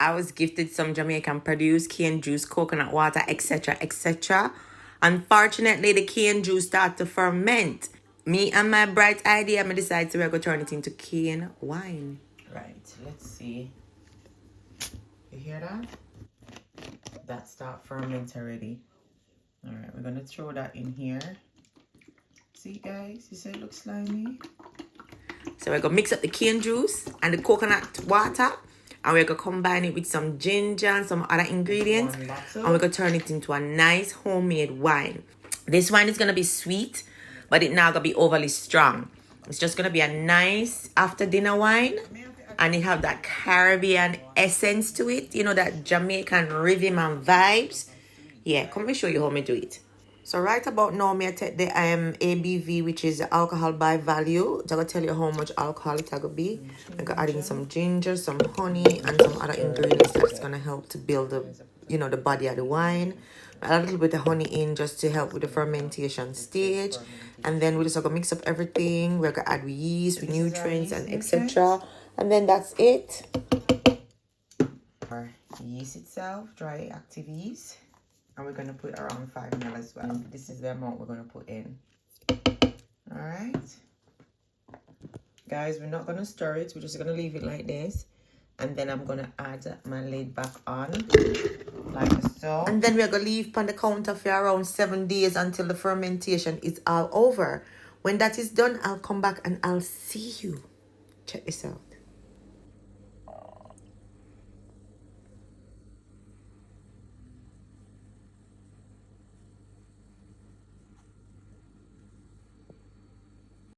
I was gifted some Jamaican produce, cane juice, coconut water, etc., etc. Unfortunately, the cane juice started to ferment. Me and my bright idea, I decided we're going to turn it into cane wine. Right, let's see. You hear that? That start ferment already. All right, we're going to throw that in here. See, guys? You say it looks slimy? So we're going to mix up the cane juice and the coconut water. And we're going to combine it with some ginger and some other ingredients. And we're going to turn it into a nice homemade wine. This wine is going to be sweet, but it's not going to be overly strong. It's just going to be a nice after dinner wine. And it have that Caribbean essence to it. You know, that Jamaican rhythm and vibes. Yeah, come and show you how me do it. So right about now, I take the ABV, which is the alcohol by value. I'm going to tell you how much alcohol it's going to be. I'm going to add in some ginger, some honey, and some other ingredients that's going to help to build the, the body of the wine. A little bit of honey in just to help with the fermentation stage. And then we're just going to mix up everything. We're going to add yeast, with nutrients, and etc. And then that's it. Our yeast itself, dry active yeast. And we're going to put around 5 ml as well. This is the amount we're going to put in. Alright. Guys, we're not going to stir it. We're just going to leave it like this. And then I'm going to add my lid back on. Like so. And then we're going to leave on the counter for around 7 days until the fermentation is all over. When that is done, I'll come back and I'll see you. Check this out.